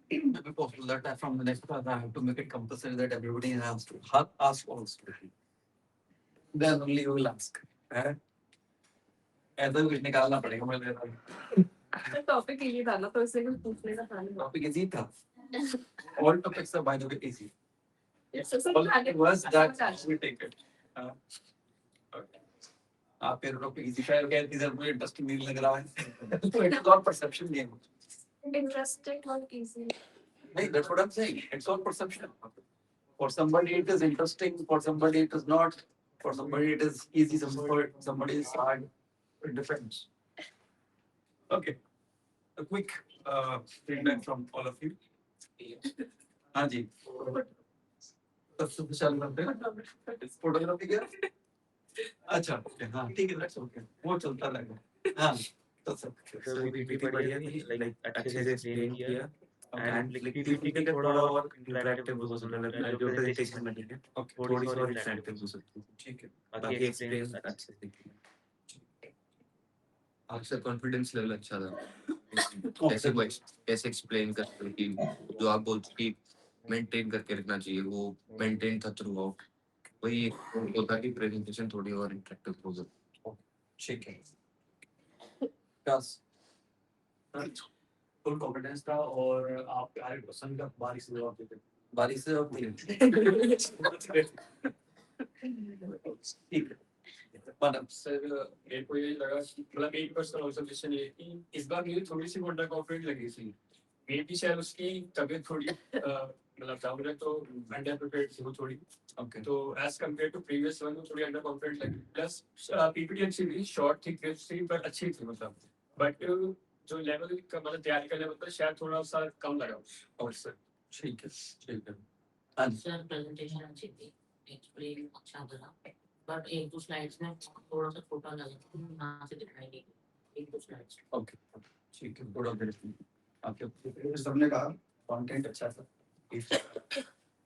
maybe possible that from the next class I have to make it compulsory that everybody has to ask also. Then only you will ask. ऐसा कुछ निकालना पड़ेगा मुझे। तो topic easy था ना तो इससे कुछ पूछने का था नहीं। टॉपिक इजी था। All topics are by the way easy. All was that we take it. Okay. आप ये टॉपिक इजी शायद क्या इधर मुझे इंटरेस्टिंग नहीं लग रहा है। तो it's all perception game. Interesting or easy? नहीं, that's what I'm saying. It's all perception. For somebody it is interesting, for somebody it is not, for somebody it is easy, somebody is hard. It depends. Okay. A quick feedback from all of you. हाँ जी। सबसे चालू करते हैं। Photography क्या? अच्छा, हाँ ठीक है, that's okay. वो चलता रहेगा। हाँ, तो सब। पीपीटी बढ़िया थी, लाइक अच्छे से एक्सप्लेन किया एंड लाइक पीपीटी का थोड़ा और इंटरैक्टिव हो सकता है जो प्रेजेंटेशन बनी है, थोड़ी सी और इंटरैक्टिव हो सकती है। ठीक है। बाकी एक्सप्लेन अच्छे से किया। आपका कॉन्फिडेंस लेवल अच्छा था। कैसे एक्सप्लेन करते हो कि जो आप बोलते कि मेंटेन करके रखना चाहिए वो मेंटेन था थ्रू आउट, वही होता कि प्रेजेंटेशन थोड़ी और इंटरेक्टिव हो जाती। ठीक है। बस फुल कॉन्फिडेंस था और आप हर क्वेश्चन का बारी से जवाब देते। बारी से जवाब दिए। ठीक है। सर मेरे को ये लगा कि मतलब एक पर्सनल ऑब्जर्वेशन ये कि इस बार मुझे थोड़ी सी अंडर कॉन्फिडेंट लगी थी। मे बी शायद उसकी तबीयत थोड़ी मतलब डाउन है तो अंडर प्रिपेयर्ड थी वो थोड़ी। ओके। तो as compare to previous one थोड़ी अंडर कॉन्फिडेंट लगी। प्लस पीपीटी अच्छी थी, शॉर्ट थी, क्रिस्प थी, पर अच्छी थी मतलब। बट जो लेवल का मतलब तैयारी का लेवल था शायद थोड़ा सा कम लगा। और सर ठीक है, ठीक है। सर प्रेजेंटेशन अच्छी थी, एक्सप्लेन अच्छा था, बट एक दो स्लाइड्स में थोड़ा सा छोटा लगा था, वहाँ से दिखाई नहीं एक दो स्लाइड्स। ओके, ठीक है, गुड ऑब्जर्वेशन। आपके सबने कहा कंटेंट अच्छा था,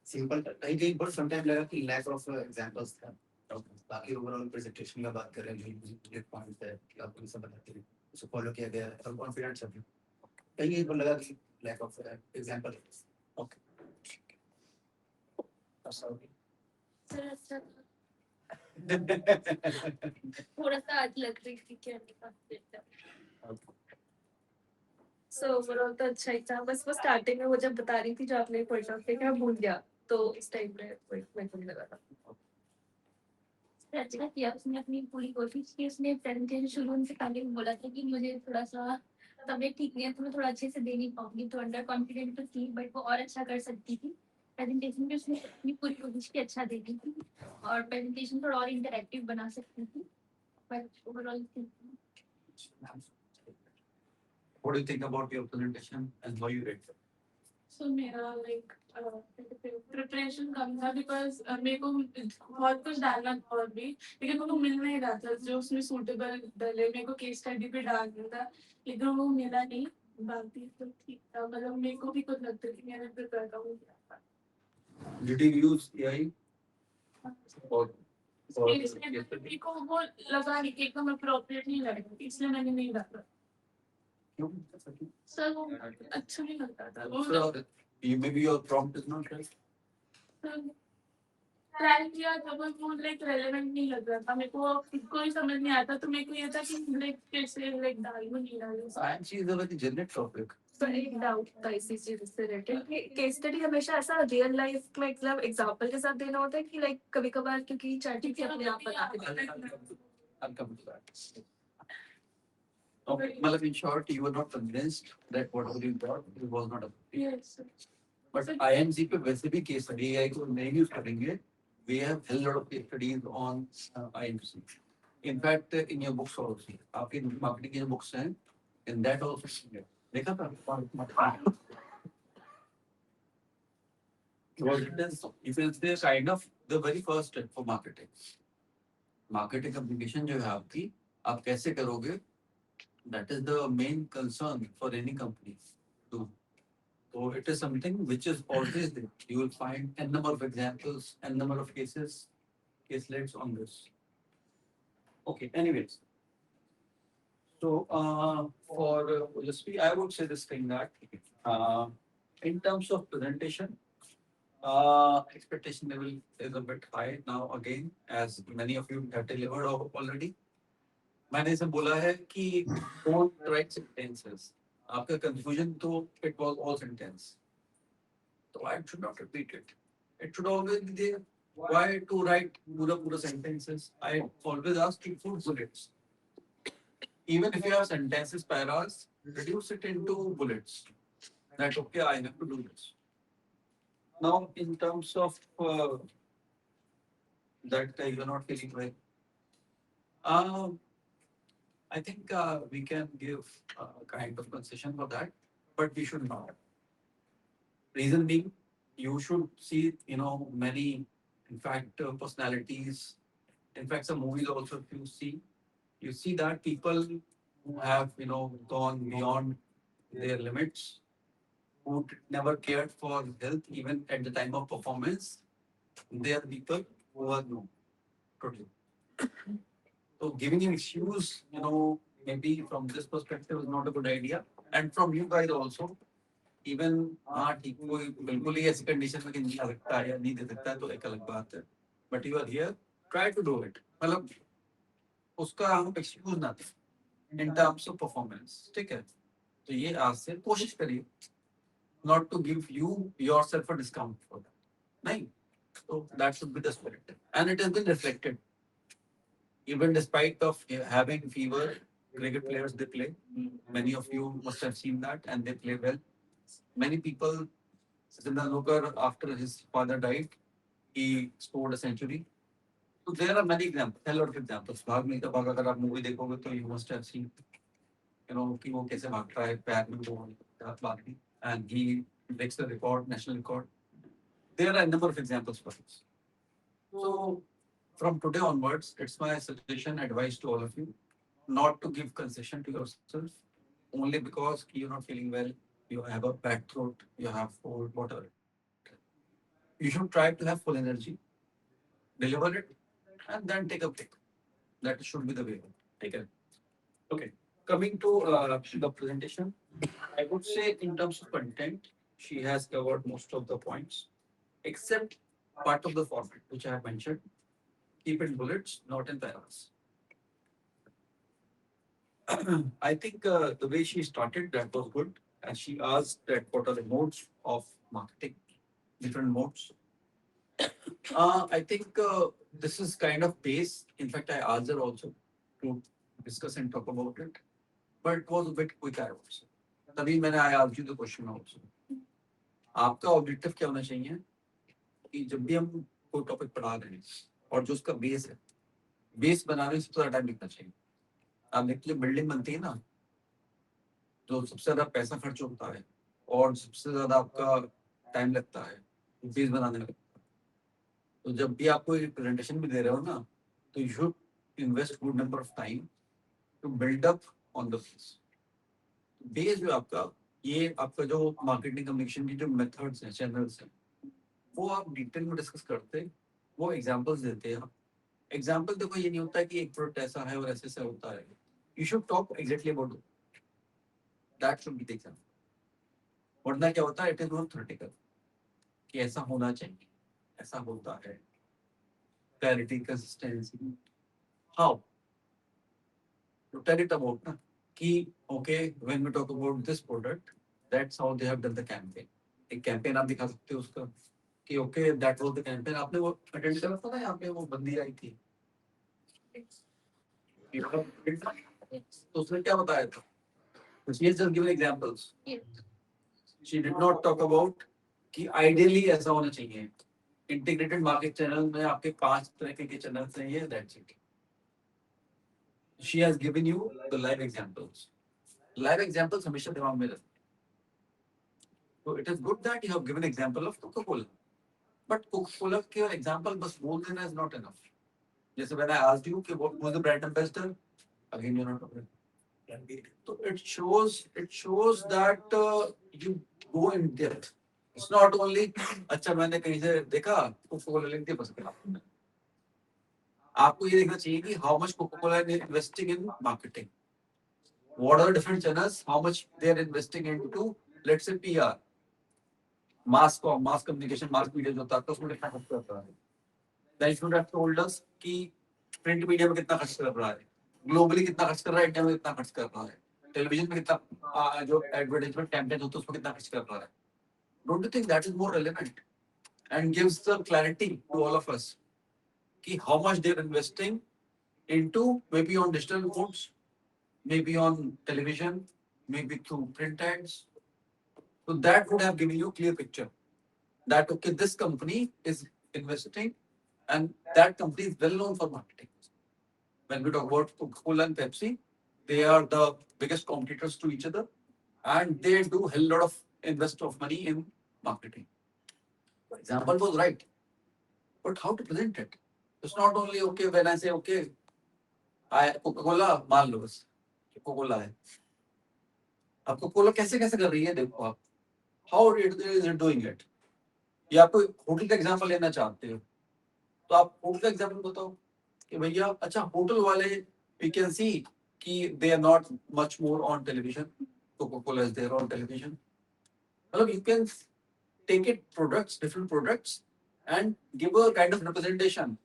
सिंपल था, कहीं पर समटाइम लगा कि लैक ऑफ एग्जांपल्स था। बाकी ओवरऑल प्रेजेंटेशन का बात करें जो पॉइंट है कि आपको सब बताते हैं उसे फॉलो किया गया और कॉन्फिडेंट सब कहीं पर लगा कि lack of example. Okay, sir अच्छा था। थोड़ा सा आज लग रही थी कि सो ओवरऑल तो अच्छा ही था। बस वो स्टार्टिंग में वो जब बता रही थी जो आपने पॉइंट ऑफ व्यू मैं भूल गया तो उस टाइम पे मेरे को नहीं लगा था। अच्छा किया उसने अपनी पूरी कोशिश की। उसने प्रेजेंटेशन शुरू से पहले बोला था कि मुझे थोड़ा सा तबीयत ठीक नहीं है तो मैं थोड़ा अच्छे से दे नहीं पाऊंगी, तो अंडर कॉन्फिडेंट तो थी बट वो और अच्छा कर सकती थी। प्रेजेंटेशन में उसने अपनी पूरी कोशिश की अच्छा देती थी और प्रेजेंटेशन थोड़ा और इंटरेक्टिव बना सकती थी, but overall What do you think about your presentation and how you rate it? सो मेरा लाइक प्रिपरेशन कम था बिकॉज मेरे को बहुत कुछ डालना था और भी, लेकिन मेरे को मिल नहीं रहा था जो उसमें सूटेबल डले। मेरे को केस स्टडी पे डालना था लेकिन वो मिला नहीं। बाकी तो ठीक था, मतलब मेरे को भी कुछ लगता कि मैंने प्रिपेयर कम किया था। Did you use AI? Or मेरे को वो लगा नहीं कि एकदम अप्रोप्रिएट नहीं लगा, इसलिए मैंने नहीं डाला। क्यों? सर वो अच्छा नहीं लगता था वो। Maybe your prompt is not right. Try किया था बट वो लाइक रेलेवेंट नहीं लग रहा था मेरे को, कोई समझ नहीं आता। तो मेरे को ये था कि लाइक कैसे लाइक डालूं नहीं डालूं। Science is a very generic topic. Sir एक डाउट था इसी चीज से रिलेटेड कि केस स्टडी हमेशा ऐसा रियल लाइफ में मतलब एग्जांपल के साथ देना होता है कि लाइक कभी कभार क्योंकि चैट अपने आप बता देता है। I'll come to that. Okay, मतलब in short, you were not convinced that whatever you got it was not a. Yes, sir. But IMG पे वैसे भी केस स्टडी AI को नहीं यूज करेंगे. We have hell lot of case studies on IMC. In fact, in your books also, आपकी marketing की जो books हैं, in that also देखा था. Because it is the kind of the very first step for marketing. Marketing communication जो है आपकी, आप कैसे करोगे? That is the main concern for any company. So it is something which is always there. You will find n number of examples, n number of caselets on this. Okay, anyways. So for OSP, I would say this thing that In terms of presentation, expectation level is a bit high now again, as many of you have delivered already. मैंने इसे बोला है कि don't write sentences. आपका confusion तो it was all sentence. So I should not repeat it. It should always be there. Why to write pura sentences? I always ask you for bullets. Even if you have sentences, paras, reduce it into bullets. That okay, I have to do this. Now, in terms of that you are not feeling well, I think we can give a kind of concession for that, but we should not. Reason being, you should see, many, in fact, personalities. In fact, some movies also, if you see that people who have, gone beyond their limits, who never cared for health even at the time of performance, they are people who are known totally. So giving an excuse, maybe from this perspective is not a good idea. And from you guys also, even हाँ ठीक कोई बिल्कुल ही ऐसी condition में कि नहीं आ सकता है या नहीं दे सकता है तो एक अलग बात है. But you are here, try to do it. मतलब उसका हम excuse ना दें in terms of performance. ठीक है? तो ये आज से कोशिश करिए not to give you yourself a discount for that. नहीं. So that should be the spirit. And it has been reflected. Even despite of having fever, cricket players they play. Many of you must have seen that, and they play well. Many people, Sachin Tendulkar, after his father died, he scored a century. So there are many examples, a lot of examples. भाग नहीं था भाग अगर आप movie देखोगे तो you must have seen, कि वो कैसे भागता है पैर में वो भागनी, and he breaks the record, national record. There are a number of examples for this. So from today onwards, it's my suggestion, advice to all of you, not to give concession to yourself only because you're not feeling well, you have a bad throat, you have cold, whatever. You should try to have full energy, deliver it, and then take a break. That should be the way. Take it. Okay. Coming to the presentation, I would say in terms of content, she has covered most of the points, except part of the format which I have mentioned. Keep in bullets, not in paras. I think the way she started, that was good. And she asked that what are the modes of marketing, different modes. I think this is kind of base. In fact, I asked her also to discuss and talk about it. But it was a bit quick, I would say. तभी मैंने I asked you the question also. आपका objective क्या होना चाहिए कि जब भी हम कोई टॉपिक पढ़ा रहे हैं और जो उसका बेस है, बेस बनाने में सबसे ज्यादा टाइम लिखना चाहिए. आप देखिए बिल्डिंग बनती है ना, जो सबसे ज्यादा पैसा खर्च होता है और सबसे ज्यादा आपका टाइम लगता है बेस बनाने में. तो जब भी आप कोई प्रेजेंटेशन भी दे रहे हो ना, तो you should invest good number of time to build up on the base. Base जो आपका, ये आपका जो मार्केटिंग कम्युनिकेशन की जो मेथड्स हैं, चैनल्स हैं, वो आप डिटेल में डिस्कस करते, वो एग्जांपल्स देते हैं. एग्जांपल देखो, ये नहीं होता है कि एक प्रोडक्ट ऐसा है और ऐसे ऐसा होता है. You should talk exactly about that should be the example. वरना क्या होता है, इट इज नॉट थ्योरेटिकल कि ऐसा होना चाहिए, ऐसा होता है. Clarity, consistency, how to tell it about ना कि okay, when we talk about this product, that's how they have done the campaign. एक कैंपेन आप दिखा सकते हो उसका कि okay, that was the campaign. आपने वो अटेंड करा था ना, यहाँ पे वो बंदी आई थी, तो उसने क्या बताया था? She has just given examples. She did not talk about कि ideally ऐसा होना चाहिए. Integrated market channel में आपके 5 तरह के चैनल्स हैं, ये that's it. She has given you the live examples. Live examples हमेशा दिमाग में रखते. So it is good that you have given example of Coca-Cola. But Coca-Cola के example बस बोल देना is not enough. जैसे when I asked you कि what was the brand ambassador, again you're not aware. So it shows that you go in depth. It's not only अच्छा मैंने कहीं से देखा Coca-Cola लिख दिया बस. आपको ये देखना चाहिए कि how much Coca-Cola is investing in marketing. What are the different channels? How much they are investing into, let's say, PR. Mass communication, mass media जो होता है उसमें कितना खर्च कर रहा है. Then should have told us कि प्रिंट मीडिया में कितना खर्च कर रहा है, ग्लोबली कितना खर्च कर रहा है, इंडिया में कितना खर्च कर रहा है, टेलीविजन में कितना जो एडवर्टाइजमेंट कैंपेन होता है उसमें कितना खर्च कर रहा है. Don't you think that is more relevant and gives the clarity to all of us कि how much they are investing into maybe on digital modes, maybe on television, maybe through print ads. So that would have given you a clear picture that okay, this company is investing and that company is well known for marketing. When we talk about Coca-Cola and Pepsi, they are the biggest competitors to each other and they do a lot of invest of money in marketing. The example was right, but how to present it? It's not only okay when I say okay, I Coca-Cola मान लो बस Coca-Cola है. अब Coca-Cola कैसे कैसे कर रही है देखो आप. How is it doing it? या आप कोई होटल का एग्जांपल लेना चाहते हो तो आप होटल का एग्जांपल बताओ कि भैया अच्छा होटल वाले वी कैन सी कि they are not much more on television. Coca-Cola is there on television. मतलब you can take it products, different products and give a kind of representation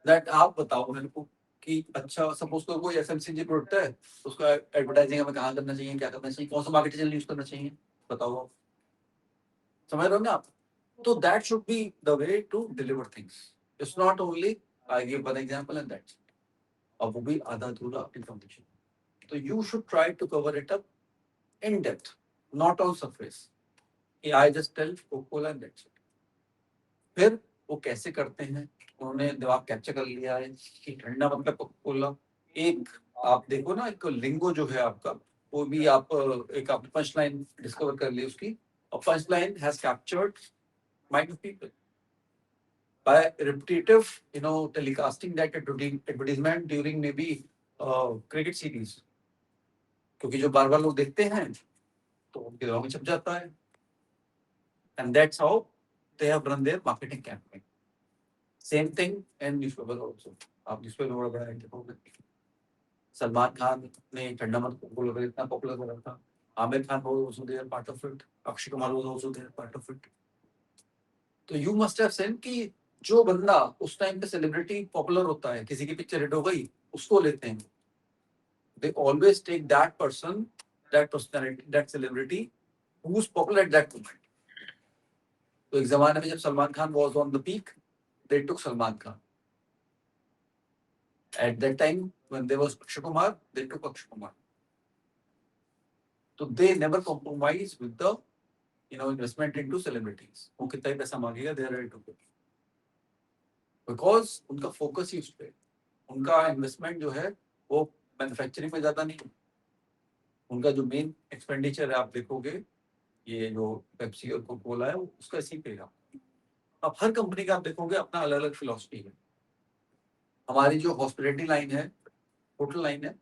that आप बताओ मेरे को कि अच्छा सपोज कोई FMCG प्रोडक्ट है उसका एडवर्टाइजिंग हमें कहाँ करना चाहिए, क्या करना चाहिए, कौन सा मार्केटिंग चैनल यूज करना चाहिए, बताओ आप. समझ रहे हो ना आप. So that should be the way to deliver things. It's not only I give one example and that's it. अब वो भी आधा अधूरा information. So you should try to cover it up in depth, not on surface. I just tell Coca-Cola and that's it. फिर वो कैसे करते हैं, उन्होंने दिमाग कैप्चर कर लिया है कि ठंडा मतलब Coca-Cola. एक आप देखो ना एक लिंगो जो है आपका वो भी आप एक आप पंच लाइन डिस्कवर कर ली उसकी. और punch line has captured mind of people by repetitive, telecasting that advertisement during maybe cricket series. क्योंकि जो बार बार लोग देखते हैं तो उनके दिमाग में छप जाता है. And that's how they have run their marketing campaign. Same thing in newspaper also. आप न्यूज़पेपर बड़ा बड़ा देखोगे. सलमान खान ने ठंडा मत Coca-Cola इतना पॉपुलर करा था. Aamir Khan was also there part of it. Akshay Kumar was also there part of it. तो यू मस्ट हैव सीन कि जो बंदा उस टाइम पे सेलिब्रिटी पॉपुलर होता है, किसी की पिक्चर हिट हो गई उसको लेते हैं. They always take that person, that personality, that celebrity who is popular at that moment. तो एक जमाने में जब Salman Khan was on the peak they took Salman Khan. At that time when there was Akshay Kumar they took Akshay Kumar. तो they never compromise with the investment into celebrities. वो कितना ही पैसा मांगेगा they are ready to pay. Because उनका फोकस ही उस पे. उनका इन्वेस्टमेंट जो है वो मैन्युफैक्चरिंग में ज्यादा नहीं. उनका जो मेन एक्सपेंडिचर है आप देखोगे ये जो पेप्सी और कोका-कोला है उसका इसी पे है. अब हर कंपनी का आप देखोगे अपना अलग अलग फिलॉसफी है. हमारी जो हॉस्पिटैलिटी लाइन है, होटल लाइन है,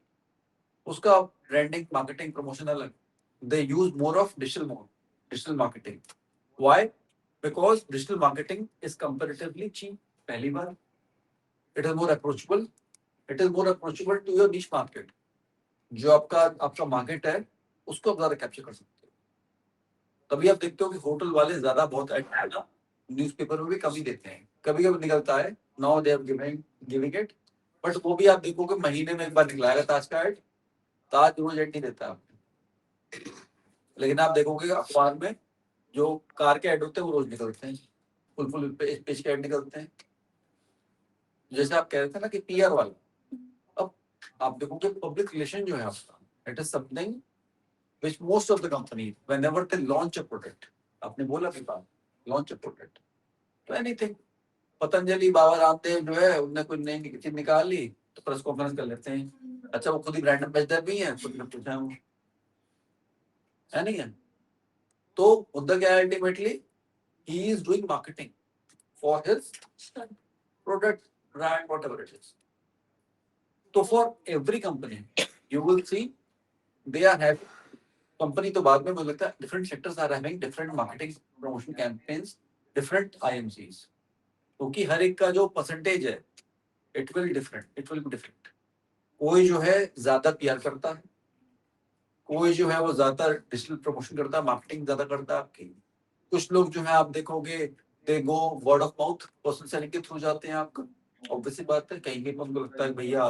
उसका ब्रांडिंग, मार्केटिंग, प्रमोशन अलग. They use more of digital marketing. Why? Because digital marketing is comparatively cheap. पहली बार, it is more approachable. It is more approachable to your niche market. जो आपका market है उसको आप ज्यादा कैप्चर कर सकते हो. तभी आप देखते हो कि होटल वाले ज्यादा बहुत एड न्यूज़पेपर में भी कम ही देते हैं. कभी कभी निकलता है, now they are giving it, but वो भी आप देखोगे महीने में एक बार निकलाएगा ताज का एड. ताज रोज एड नहीं देता आपको, लेकिन आप देखोगे अखबार में जो कार के ऐड होते हैं वो रोज निकलते हैं, फुल पेज के ऐड निकलते हैं. जैसे आप कह रहे थे ना कि पीआर वाला. अब आप देखोगे पब्लिक रिलेशन जो है आपका, it is something which most of the company whenever they launch a product, आपने बोला भी बात, लॉन्च अ प्रोडक्ट तो एनीथिंग. पतंजलि, बाबा रामदेव जो है उनने कोई नई चीज निकाल ली तो प्रेस कॉन्फ्रेंस कर लेते हैं. अच्छा वो खुद ही ब्रांड एम्बेसडर भी है, खुद ने पूछा है नहीं है. तो मुद्दा क्या है ultimately, he is doing marketing for his product, brand, whatever it is. So for every company you will see they are having, company तो बाद में मुझे लगता है different sectors are having different marketing promotion campaigns, different IMCs. क्योंकि हर एक का जो परसेंटेज है it will be different. कोई जो है ज्यादा PR करता है, कोई जो है वो ज्यादा डिजिटल प्रमोशन करता है, मार्केटिंग ज्यादा करता है आपकी, कुछ लोग जो है आप देखोगे they go word of mouth, personal selling के थ्रू जाते हैं आपका। ऑब्वियसली बात है, कहीं कहीं पर उनको लगता है भैया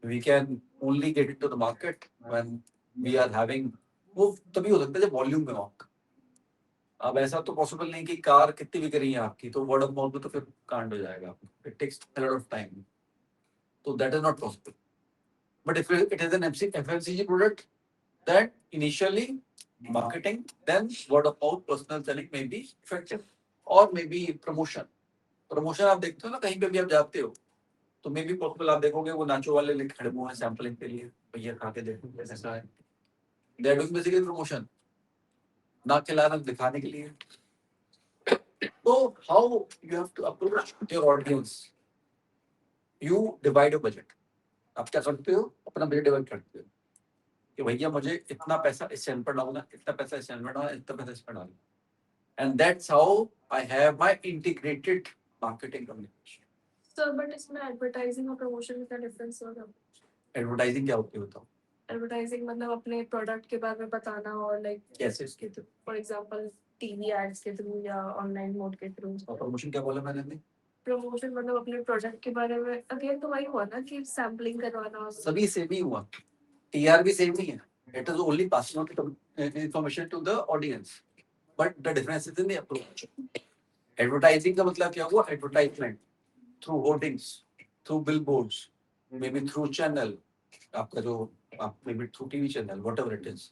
we can only get into the market when we are having, वो तभी हो सकता है जब वॉल्यूम में हो आपका। अब ऐसा तो पॉसिबल नहीं कि कार कितनी बिक रही है आपकी तो वर्ड ऑफ माउथ में तो फिर कांड हो जाएगा, it takes a lot of time, तो that is not possible. But if it is an FMCG product, then initially marketing, then word of mouth, personal selling may be effective, or maybe promotion। Promotion आप देखते हो ना, कहीं पे भी आप जाते हो तो मे बी पॉसिबल आप देखोगे वो नाचो वाले लेके खड़े हुए हैं सैंपलिंग के लिए, भैया खा के देखो कैसा है, they are doing basically promotion, ना खिलाना दिखाने के लिए। तो how you have to approach your audience, you divide your budget. आप क्या करते हो, अपना बजट डिवाइड करते हो कि भैया मुझे इतना पैसा इस चैनल पर डालना, इतना पैसा इस चैनल पर डालना, इतना पैसा इस पर डालना, and that's how I have my integrated marketing communication. Sir but इसमें एडवर्टाइजिंग और प्रमोशन का डिफरेंस होगा। एडवर्टाइजिंग क्या होती है बताओ? एडवर्टाइजिंग मतलब अपने प्रोडक्ट के बारे में बताना और लाइक कैसे इसके through? For example TV ads के थ्रू या ऑनलाइन मोड के थ्रू। और प्रमोशन क्या बोला मैंने अभी? प्रमोशन मतलब अपने प्रोडक्ट के बारे में, अगेन तो वही हुआ ना कि सैम्पलिंग करवाना। सभी सेम ही हुआ, टीआर भी सेम ही है, it is only passing out information to the audience, but the difference is in the approach. Advertising का मतलब क्या हुआ? Advertisement through hoardings, through billboards, maybe through channel, आपका जो आप maybe through TV channel, whatever it is.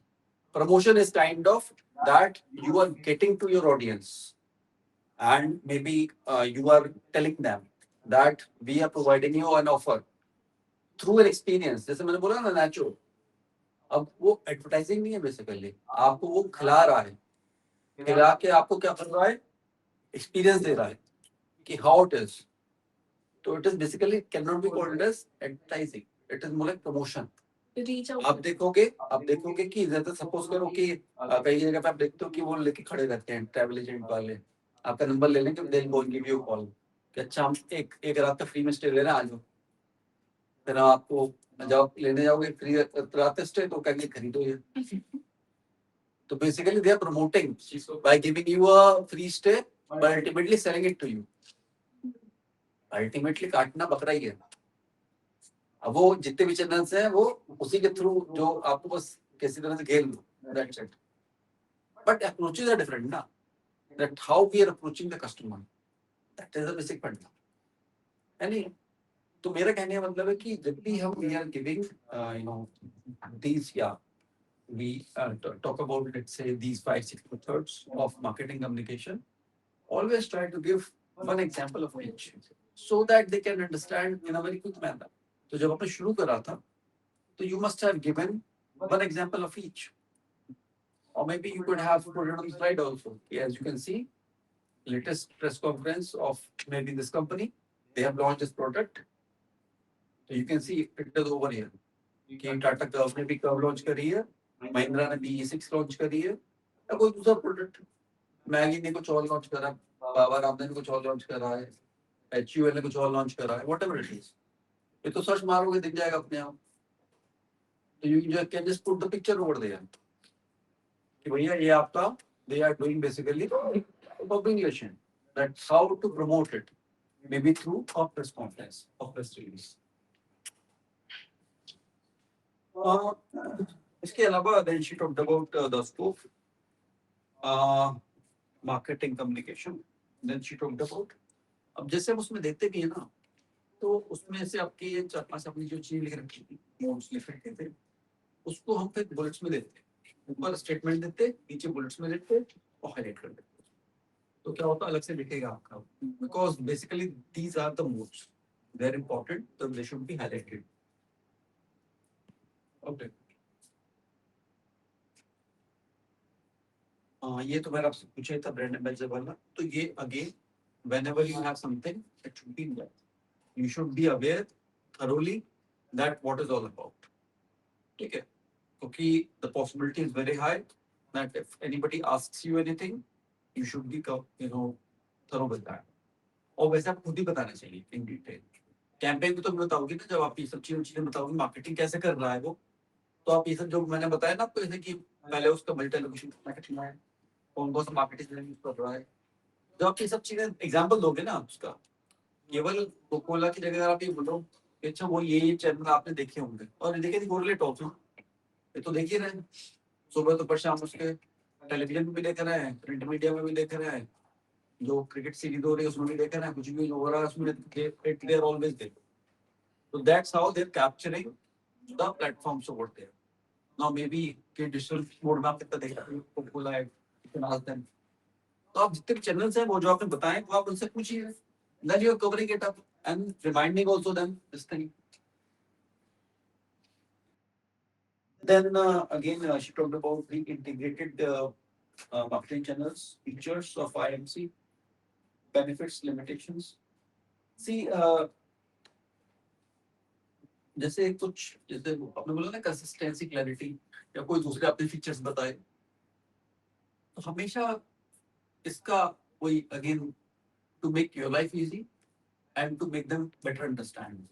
Promotion is kind of that you are getting to your audience and maybe you are telling them that we are providing you an offer through an experience। जैसे मैंने बोला ना नाचो, अब वो advertising नहीं है basically, आपको वो खिला रहा है, खिला के आपको क्या कर रहा है, एक्सपीरियंस दे रहा है कि हाउ इट इज। तो it is basically can not be called as advertising, it is more like promotion. Reach out. आप देखोगे कि जैसे सपोज करो कि कई जगह पे आप देखते हो कि वो लेके खड़े रहते हैं ट्रैवल एजेंट वाले, आपका नंबर ले लेंगे, they will give you call कि अच्छा हम एक रात का फ्री में स्टे ले रहे हैं, आ जाओ। फिर आपको जब लेने जाओगे फ्री रात का स्टे तो कहेंगे खरीदो ये। तो basically they are promoting by giving you a free stay but ultimately selling it to you. Ultimately काटना बकरा ही है। अब वो जितने भी चैनल्स हैं वो उसी के थ्रू जो आपको बस किसी तरह से घेर लो, that's it. But approaches are different ना, that how we are approaching the customer, that is the basic point. यानी तो मेरा कहने का मतलब है कि जब भी हम we are giving you know these या we talk about, let's say, these 5-6 methods of marketing communication, always try to give one example of each so that they can understand in a very quick manner। तो जब आपने शुरू करा था तो you must have given one example of each, or maybe you could have put it on the slide also। As you can see, latest press conference of maybe this company, they have launched this product, so you can see it is over here कि Tata curve ने भी curve launch करी है, महिंद्रा ने BE6 launch करी है, या कोई दूसरा प्रोडक्ट, मैगी ने कुछ और लॉन्च करा, बाबा रामदेव ने कुछ और लॉन्च करा है, HUL ने कुछ और लॉन्च करा है, व्हाटएवर इट इज। ये तो सर्च मारोगे दिख जाएगा अपने आप। तो you can just put the picture over there कि भैया ये आपका they are doing basically publication, that how to promote it, maybe through a press conference और प्रेस रिलीज। इसके अलावा then she talked about the scope, marketing communication, then she talked about, अब जैसे हम उसमें देखते भी है ना, तो उसमें से आपकी ये 4-5 अपनी जो चीज लिख रखी थी, नोट्स लिख रखे थे, उसको हम फिर बुलेट्स में देते, ऊपर स्टेटमेंट देते, नीचे बुलेट्स में देते और हाईलाइट कर देते। तो क्या होता है, अलग से लिखेगा आपका, because basically these are the modes, they are important, तो they should be highlighted. Okay, ये तो मैंने आपसे पूछा था ब्रांड एम्बेसडर वाला। तो ये again whenever you have something, it should be in that, you should be aware thoroughly that what is all about। ठीक है, क्योंकि the possibility is very high that if anybody asks you anything, you should be thorough with that। और वैसे आप खुद ही बताना चाहिए in detail. Campaign भी तो मैं बताऊंगी ना, जब आप ये सब चीजें बताओगे मार्केटिंग कैसे कर रहा है वो, तो आप ये सब जो मैंने बताया ना आपको, जैसे कि पहले उसका मल्टी एलोकेशन कितना है, कौन कौन सा मार्केटिंग यूज कर रहा है, जब आप ये सब चीजें एग्जाम्पल दोगे ना उसका, केवल कोकोला की जगह आप ये बोलो कि अच्छा वो ये चैनल आपने देखे होंगे और देखिए कोरिलेट ऑल्सो, ये तो देख ही रहे हैं, सुबह दोपहर शाम उसके टेलीविजन में भी देख रहे हैं, प्रिंट मीडिया में भी देख रहे हैं, जो क्रिकेट सीरीज हो रही है उसमें भी देख रहे हैं, कुछ भी हो रहा है उसमें they are always there. So that's how they're capturing the platforms over there. Now maybe कि डिजिटल मोड में आप कितना देख रहे हो, Coca Cola ad, you can ask them. तो आप जितने भी चैनल्स हैं वो जो आपने बताए वो आप उनसे पूछिए, then you are covering it up and reminding also them this thing. Then again she talked about the integrated marketing channels, features of IMC, benefits, limitations. See जैसे कुछ जैसे आपने बोला ना कंसिस्टेंसी, क्लैरिटी या कोई दूसरे आपने फीचर्स बताए, तो हमेशा इसका वही again to make your life easy and to make them better understand,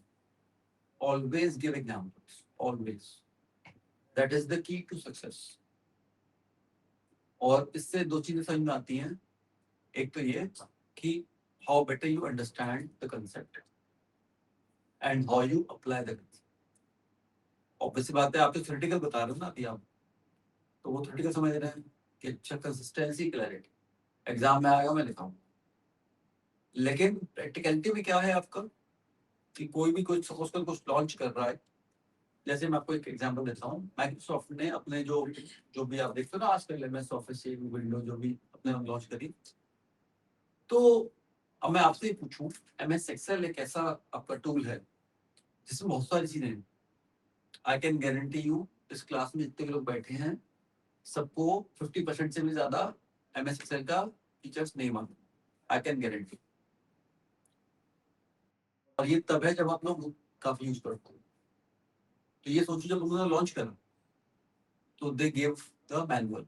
always give examples, always, that is the key to success. और इससे दो चीजें समझ में आती हैं, एक तो ये कि how better you understand the concept and how you apply the concept. Obviously बात है, आप तो थ्योरेटिकल बता रहे हो ना अभी आप, तो वो थ्योरेटिकल समझ रहे हैं कि अच्छा कंसिस्टेंसी, क्लैरिटी एग्जाम में आएगा मैं लिखाऊं, लेकिन प्रैक्टिकलिटी में क्या है आपका कि कोई भी कुछ सपोज कर कुछ लॉन्च कर रहा है, जैसे मैं आपको एक एग्जांपल देता हूँ, माइक्रोसॉफ्ट ने अपने जो भी आप देखते हो ना आजकल एमएस ऑफिस से विंडो जो भी अपने लॉन्च करी, तो अब मैं आपसे पूछूं, एमएस एक्सेल एक ऐसा आपका टूल है जिसमें बहुत सारी चीजें हैं. आई कैन गारंटी यू इस क्लास में जितने लोग बैठे हैं सबको 50% से भी ज्यादा एमएस एक्सेल का फीचर्स नहीं मालूम, आई कैन गारंटी. और ये तब है जब आप लोग काफी यूज करते हो. तो ये सोचो जब उन्होंने लॉन्च करा तो they give the manual,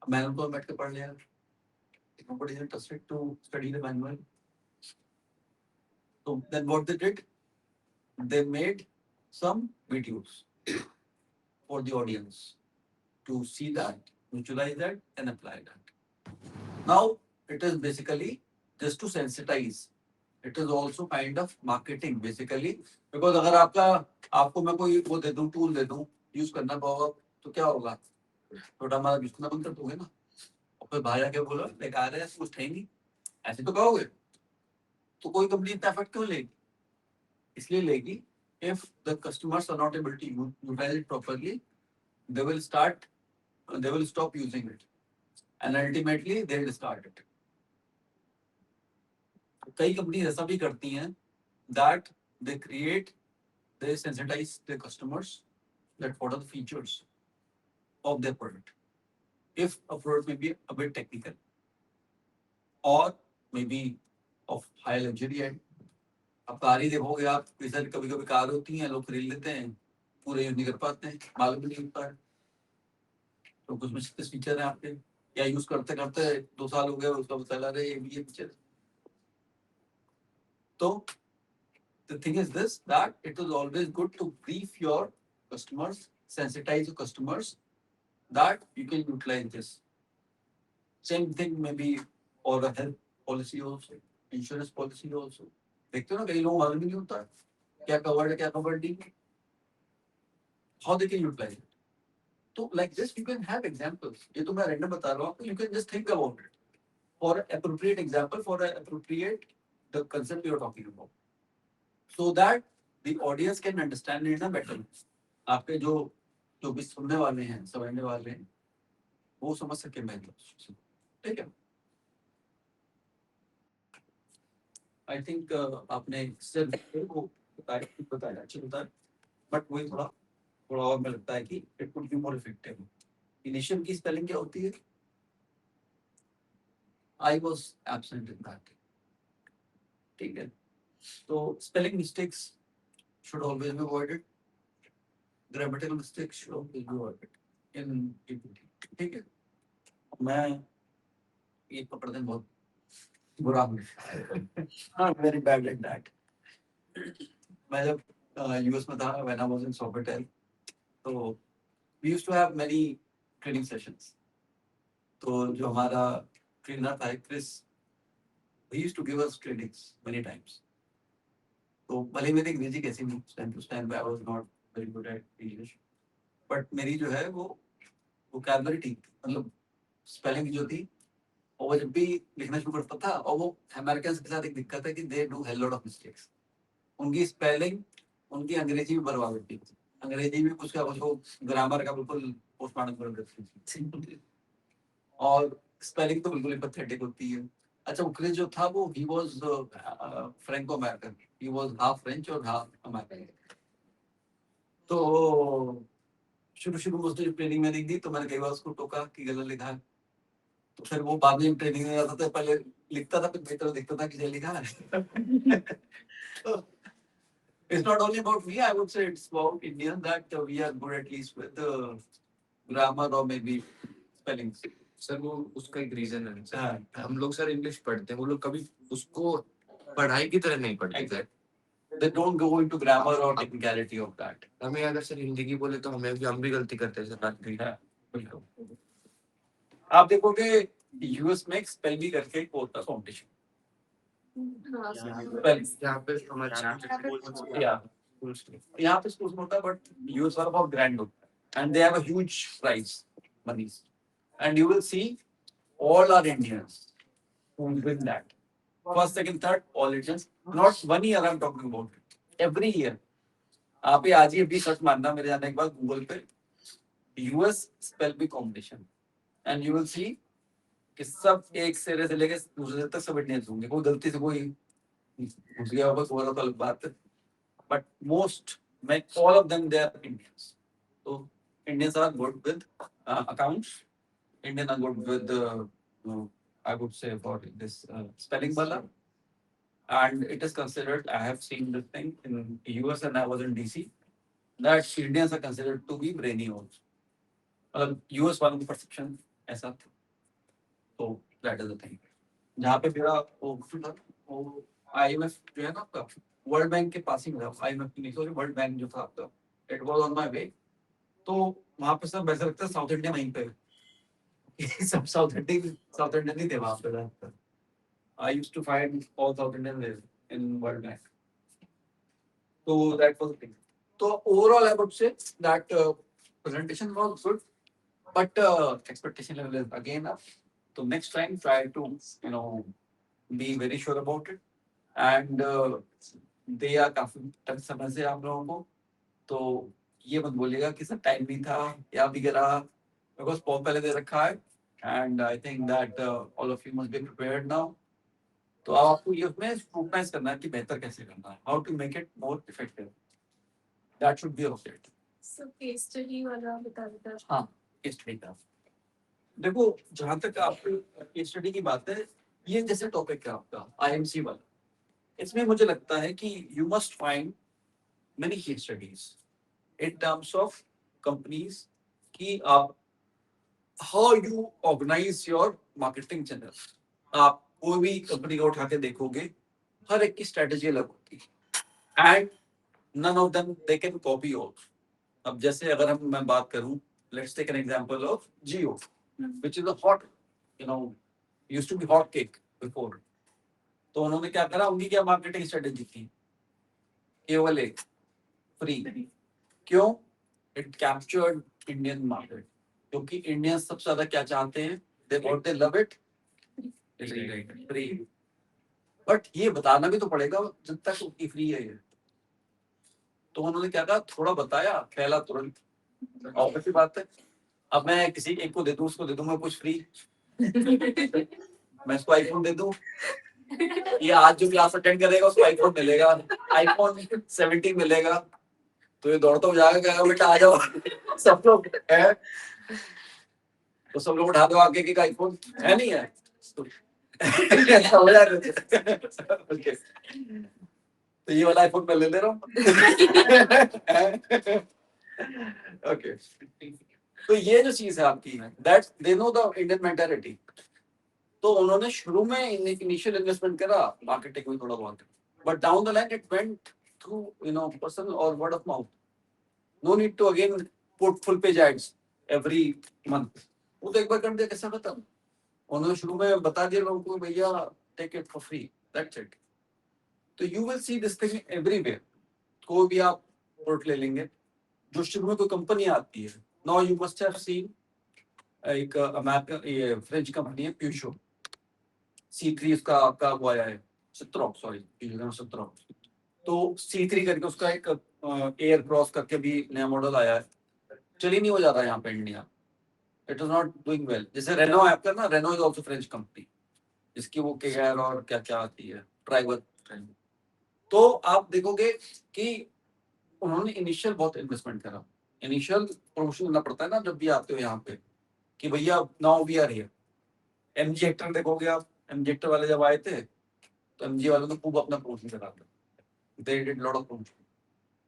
manual को बैठ के पढ़ लिया, nobody is interested to study the manual. So then what they did, they made some videos for the audience to see that, visualize that and apply that. Now it is basically just to sensitize, it is also kind of marketing basically, because अगर आपको मैं कोई वो दे दूं, tool दे दूं, use करना पाओ तो क्या होगा, थोड़ा हमारा यूज करना बंद कर दोगे ना, और फिर बाहर जाके बोलो बेकार है, कुछ है नहीं, ऐसे तो कहोगे. तो कोई कंपनी इतना एफर्ट क्यों लेगी, इसलिए लेगी if the customers are not able to utilize it properly, they will stop using it and ultimately they will discard it. कई कंपनी ऐसा भी करती हैं that they sensitize their customers that what are the features of their product, if a product may be a bit technical or maybe of high luxury end. अब car ही देखोगे आप, इधर कभी कभी कार होती हैं, लोग खरीद लेते हैं, पूरे यूज नहीं कर पाते हैं, मालूम भी नहीं होता है, तो कुछ में 36 फीचर है आपके, या यूज करते करते 2 साल हो गए उसका बता रहे ये भी ये फीचर. तो the thing is this, that it is always good to brief your customers, sensitize your customers that you can utilize this. Same thing maybe for a health policy also, insurance policy also. देखते हो ना कई लोगों मालूम नहीं होता है क्या कवर्ड है क्या कवर्ड नहीं, how they can utilize it. So like this you can have examples. ये तो मैं random बता रहा हूँ आपको, you can just think about it for an appropriate example, for an appropriate the concept you are talking about, so that the audience can understand it in a better way. आपके जो भी सुनने वाले हैं, समझने वाले हैं, वो समझ सके मैं, ठीक है. आई थिंक आपने को बताया अच्छा बताया, बट वही थोड़ा और मैं लगता है कि it could be more effective. Initial की स्पेलिंग क्या होती है, I was absent in that, ठीक है. तो spelling mistakes should always be avoided, grammatical mistakes should always be avoided in PPT, ठीक है. मैं ये पकड़ने में बहुत बुरा हूँ, very bad at that. मैं जब यूएस में था, when I was in Sofitel, so we used to have many training sessions. तो जो हमारा ट्रेनर था Chris, he used to give us trainings many times. तो भले मेरी अंग्रेजी कैसी नहीं, उस टाइम पे I was not very good at English, but मेरी जो है वो वोकैबुलरी ठीक थी, मतलब स्पेलिंग जो थी, और वो जब भी लिखना शुरू करता था, और वो अमेरिकन के साथ एक दिक्कत है कि they do hell lot of mistakes. उनकी स्पेलिंग, उनकी अंग्रेजी भी बर्बाद होती थी, अंग्रेजी भी कुछ का कुछ वो ग्रामर का बिल्कुल पोस्टमार्टम कर देती थी, और स्पेलिंग तो बिल्कुल ही पैथेटिक होती है। अच्छा, वो क्रिस जो था वो he was Franco American, he was half French और हाफ अमेरिकन। तो शुरू में उसने ट्रेनिंग में दी तो मैंने कई बार उसको टोका कि गलत लिखा है, तो फिर वो बाद में ट्रेनिंग में आता था, पहले लिखता था, फिर बेहतर दिखता था कि ये लिखा है। It's not only about me, I would say it's about Indians that we are good at least with the grammar or maybe spellings. Sir वो उसका एक रीजन है सर, हाँ। हम लोग सर इंग्लिश पढ़ते हैं, वो लोग कभी उसको पढ़ाई की तरह नहीं पढ़ते sir. They don't go into grammar or technicality of that. हमें अगर सर हिंदी की बोले तो हम भी गलती करते हैं सर। हाँ, बिल्कुल। आप देखोगे यूएस में स्पेल बी करके एक होता है कॉम्पिटिशन, यहाँ पे हमारे यहाँ पे स्कूल में होता है, बट यूएस वाला बहुत ग्रैंड होता है, and they have a huge prize money, and you will see all are Indians who win that. First, second, third, all Indians. Not 1 year I'm talking about. Every year. आप ये आज ही अभी search मारना मेरे जाने के बाद गूगल पे US spell B competition, and you will सी कि सब एक सिरे से लेके दूसरे सिरे तक सब इंडियंस होंगे, कोई गलती से कोई घुस गया होगा तो अलग बात है, but most all of them they are Indians. So Indians are good with accounts. Indian are good with I would say for this spelling wala, and it is considered. I have seen this thing in US and I was in DC that Indians are considered to be brainy also. मतलब US वालों की perception ऐसा था, तो that is the thing. जहाँ पे मेरा वो IMF जो है ना आपका, वर्ल्ड बैंक के पास ही था, IMF नहीं सॉरी वर्ल्ड बैंक जो था आपका, it was on my way. तो वहाँ पे सब वैसा लगता है साउथ इंडिया वहीं पे सब साउथ इंडियन ही थे वहाँ पे। I used to find all South Indian there in World Bank. So that was the thing. So overall, I would say that presentation was good, but expectation level is again up. So next time, try to be very sure about it, and they are काफी tough समय से आप लोगों को, तो ये मत बोलिएगा कि सर टाइम नहीं था या भी गिरा, because फॉर्म पहले दे रखा है, and I think that all of you must be prepared now. तो आपको ये उसमें स्क्रूटनाइज करना है कि बेहतर कैसे करना है, how to make it more effective, that should be objective. So case study वाला बता देता। हाँ, केस स्टडी का देखो, जहां तक आपको केस स्टडी की बात है, ये जैसे टॉपिक है आपका आईएमसी वाला, इसमें मुझे लगता है कि you must find many case studies in terms of companies कि आप how you organize your marketing channel. आप कोई भी कंपनी को उठा के देखोगे, हर एक की स्ट्रेटेजी अलग होती है, and none of them they can copy also. अब जैसे अगर मैं बात करूं, let's take an example of Jio, which is a hot used to be hot cake before. तो उन्होंने क्या करा, उनकी क्या मार्केटिंग स्ट्रेटेजी थी, केवल एक फ्री। क्यों? इट कैप्चर्ड इंडियन मार्केट, क्योंकि इंडियंस सबसे ज्यादा क्या चाहते हैं, दे लव इट फ्री। बट ये बताना भी तो पड़ेगा जब तक उसकी फ्री है ये। तो उन्होंने क्या कहा, थोड़ा बताया, फैला तुरंत। ऑब्वियस सी बात है, अब मैं किसी एक को दे दूं, उसको दे दूंगा कुछ फ्री, मैं इसको आईफोन दे दूं, ये आज जो क्लास अटेंड करेगा उसको आईफोन मिलेगा, आईफोन 17 मिलेगा, तो ये दौड़ता हो जाएगा, कहेगा बेटा आ जाओ, सब लोग है तो सब लोग उठा दो आगे के आईफोन है नहीं है ओके, तो ये वाला आईफोन मैं ले ले रहा हूँ। ओके, तो ये जो चीज है आपकी, that they know the Indian mentality. तो उन्होंने शुरू में इनिशियल इन्वेस्टमेंट करा मार्केटिंग में थोड़ा बहुत, but down the line it went through personal और word of mouth. No need to again put full page ads every month. वो तो एक बार कर दिया कैसा खत्म। उन्होंने शुरू में बता दिया लोगों को भैया take it for free, that's it. तो you will see this thing everywhere. कोई भी आप प्रोडक्ट ले लेंगे, जो शुरू में कोई कंपनी आती है, now you must have seen एक अमेरिकन ये फ्रेंच कंपनी है प्यूशो, C3 उसका आपका वो आया है, सिट्रोक, सॉरी सिट्रोक। तो C3 करके उसका एक एयर क्रॉस करके भी नया मॉडल आया है, चल ही नहीं हो जाता यहाँ पे India, it is not doing well. जैसे रेनो है आपका ना, Renault is also French company, जिसकी वो केयर और क्या क्या आती है, ड्राइवर। तो आप देखोगे कि उन्होंने इनिशियल बहुत इन्वेस्टमेंट करा, इनिशियल प्रमोशन करना पड़ता है ना जब भी आते हो यहाँ पे, कि भैया now we are here. MG Hector देखोगे आप, एमजी हेक्टर वाले जब आए थे तो एमजी वालों ने खूब अपना प्रमोशन करा था, they did lot of promotion.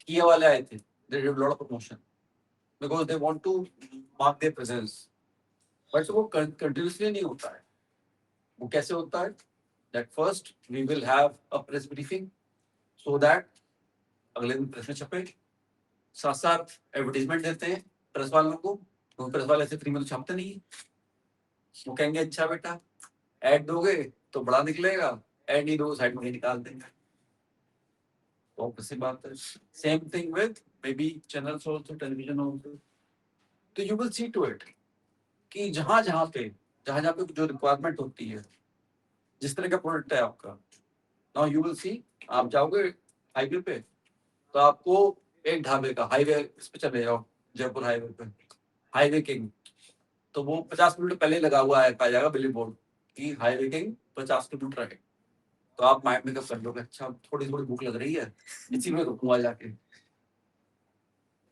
किया वाले आए थे, they did lot of promotion because they want to mark their presence. But वो कंटिन्यूसली नहीं होता है। वो कैसे होता है, that first we will have a press briefing so that अगले दिन प्रेस में छपे, साथ साथ एडवर्टीजमेंट देते हैं प्रेस वालों को, तो प्रेस वाले ऐसे फ्री में तो छापते नहीं है। वो कहेंगे अच्छा बेटा ऐड दोगे तो बड़ा निकलेगा, ऐड नहीं दोगे साइड में निकाल देंगे। तो कैसी बात है। Same thing with maybe channels also, television also. तो you will see to it कि जहां जहां पे जो रिक्वायरमेंट होती है, जिस तरह का प्रोडक्ट है आपका, नाउ यू विल सी, आप जाओगे हाईवे पे तो आपको एक ढाबे का हाईवे इस पे चले जाओ, जयपुर हाईवे पे हाईवे किंग, तो वो 50 किलोमीटर पहले लगा हुआ है, पाया जाएगा बिली बोर्ड कि हाईवे किंग 50 किलोमीटर है। तो आप माइंड मेकअप कर लोगे, अच्छा थोड़ी थोड़ी भूख लग रही है, इसी में रुकूंगा जाके।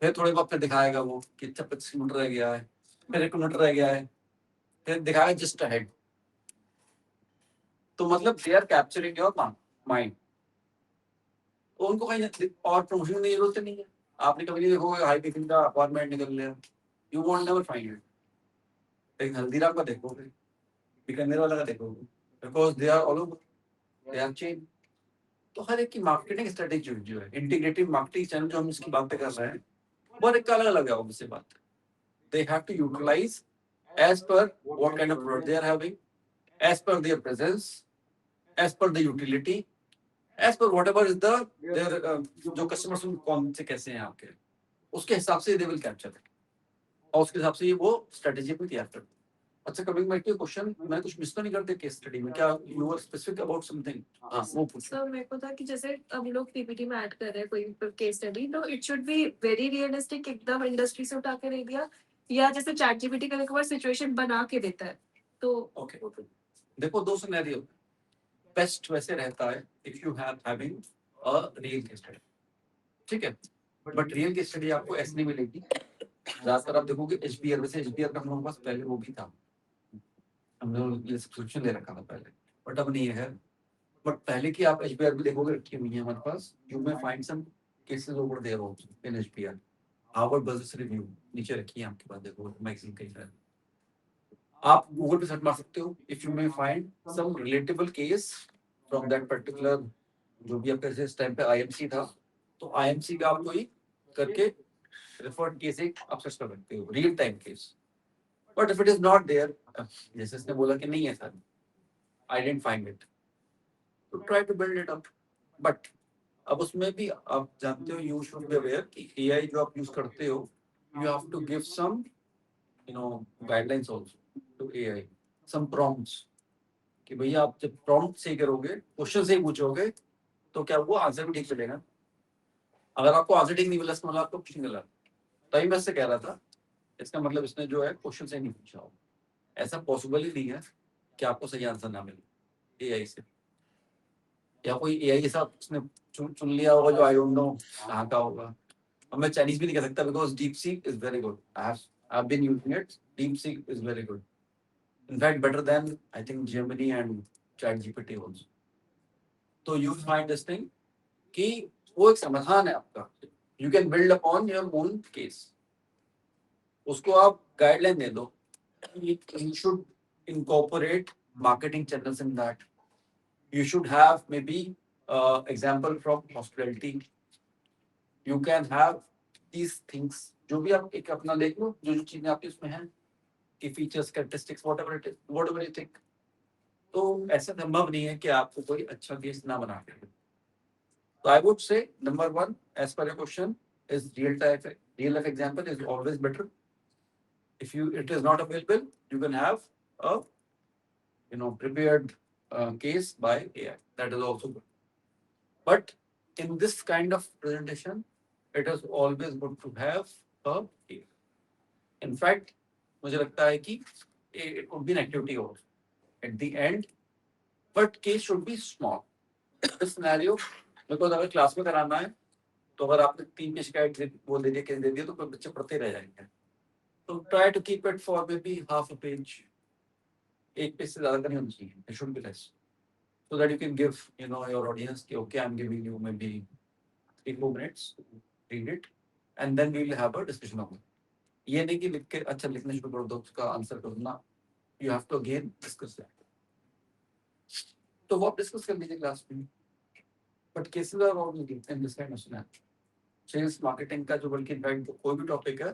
फिर थोड़े वक्त पे दिखाएगा वो कि अच्छा 25 किलोमीटर रह गया है, फिर 1 किलोमीटर रह गया है, फिर दिखाएगा जस्ट अहेड। तो मतलब they are capturing your mind. तो उनको कहीं और प्रमोशन की जरूरत नहीं है। आपने कभी नहीं देखोगे हाईवे किंग का अपॉइंटमेंट निकल लिया, you won't never find it. लेकिन हल्दीराम का देखोगे, बीकानेर वाला का देखोगे, because they are all over, they are chain. तो हर एक की मार्केटिंग स्ट्रेटेजी जो है, इंटीग्रेटेड मार्केटिंग चैनल जो हम इसकी बातें कर रहे हैं, वो एक अलग अलग है ऑब्वियसली बात। They have to utilize as per what kind of product they are having, as per their presence, as per the utility, as per whatever is the their, जो कस्टमर्स कौन से कैसे हैं आपके, उसके हिसाब से दे विल कैप्चर इट, और उसके हिसाब से ये वो स्ट्रेटेजी भी तैयार करते हैं। अच्छा, कमिंग बैक टू क्वेश्चन, मैं कुछ मिस तो नहीं करते केस स्टडी में? क्या you were specific about something? हां, वो पूछो। सर मेरे को था कि जैसे अब लोग पीपीटी में ऐड कर रहे हैं कोई केस स्टडी, तो it should be very realistic, एकदम इंडस्ट्री से उठा के दे दिया, या जैसे चैट जीपीटी का एक बार सिचुएशन बना के देता है तो ओके, देखो दो सिनेरियो। बेस्ट वैसे रहता है if you having a real case study, ठीक है, बट रियल केस स्टडी आपको ऐसे नहीं मिलेगी। ज्यादातर आप देखोगे एचबीआर, वैसे एचबीआर का हम लोगों के पास पहले वो भी था, हमने ये सब्सक्रिप्शन ले रखा था पहले, बट अब नहीं है। बट पहले की आप एचबीआर भी देखोगे रखी हुई है हमारे पास, you may find some cases over there also in HBR. Harvard Business Review नीचे रखी है आपके पास, देखो मैगजीन कहीं पर आप गूगल पे सर्च मार सकते हो, if you may find some relatable case from that particular, जो भी आपका इस टाइम पे आईएमसी था, तो आईएमसी का आप कोई करके रेफर्ड केस एक आप सर्च कर सकते हो, real time case. But if it is not there, जैसे इसने बोला कि नहीं है sir, I didn't find it, तो try to build it up. But अब उसमें भी आप जानते हो, यू शुड बी अवेयर कि एआई जो आप यूज करते हो, you have to give some guidelines also to AI, some prompts, कि भैया आप जब प्रॉम्प्ट सही करोगे, क्वेश्चन सही पूछोगे, तो क्या वो आंसर भी ठीक मिलेगा। अगर आपको आंसर ठीक नहीं मिला, इसका मतलब आपको कुछ नहीं मिला। तभी मैं इससे कह रहा था, इसका मतलब इसने जो है क्वेश्चन सही नहीं पूछा हो। ऐसा पॉसिबल ही नहीं है कि आपको सही आंसर ना मिले एआई से, या कोई एआई के साथ उसने चुन लिया होगा जो आई डोंट नो कहाँ का होगा। अब मैं चाइनीज भी नहीं कह सकता, because DeepSeek is very good, I have been using it, DeepSeek is very good, in fact better than I think Gemini and ChatGPT also. तो you find this thing कि वो एक समाधान है आपका, you can build upon your own case, उसको आप guideline दे दो, you should incorporate marketing channels in that, you should have maybe example from hospitality, you can have these things, जो भी आप एक अपना देख लो, जो जो चीजें आपके उसमें हैं, की features characteristics whatever you think. तो ऐसा संभव नहीं है कि आपको कोई अच्छा केस ना बना के दे। So I would say number one, as per your question, is real life example is always better. If it is not available, you can have a prepared case by AI. That is also good. But in this kind of presentation, it is always good to have a case. In fact, मुझे लगता है कि it could be an activity also at the end, but case should be small. This scenario, because अगर class में कराना है, तो अगर आपने 3 की शिकायत बोल दे दिया, केस दे दिया, तो कोई बच्चे पढ़ते रह जाएंगे. So try to keep it for maybe half a page. एक पेज से ज़्यादा का नहीं होना चाहिए. It should be less. So that you can give your audience कि okay, I'm giving you maybe 3-4 minutes to read it, and then we will have a discussion on it. ये नहीं कि लिख के अच्छा लिखना शुरू कर दो, उसका आंसर कर दो ना. You have to again discuss that. तो वो आप डिस्कस कर लीजिए क्लास में. But cases are all in this kind of scenario. Sales marketing का जो बल्कि इनफैक्ट कोई भी टॉपिक है,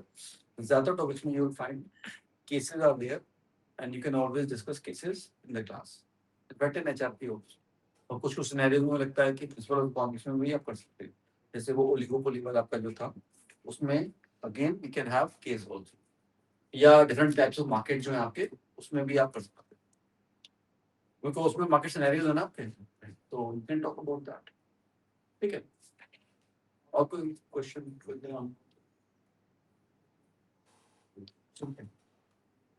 ज़्यादा टॉपिक्स में you will find cases are there, and you can always discuss cases in the class. But in HRP also. और कुछ सिनेरियोज में लगता है कि प्रिंसिपल ऑफ कॉन्ग्रेस में भी आप कर सकते हैं. जैसे वो ओलिगोपोली वाला आपका जो था, उसमें again we can have case also. या डिफरेंट टाइप्स ऑफ मार्केट जो है आपके, उसमें भी आप कर सकते हैं. क्योंकि उसमें मार्केट सिनेरियोज है ना आपके, तो we can talk about that. ठीक है. और कोई क्वेश्चन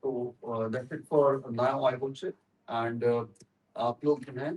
तो that's it for now I would say. And आप लोग जो हैं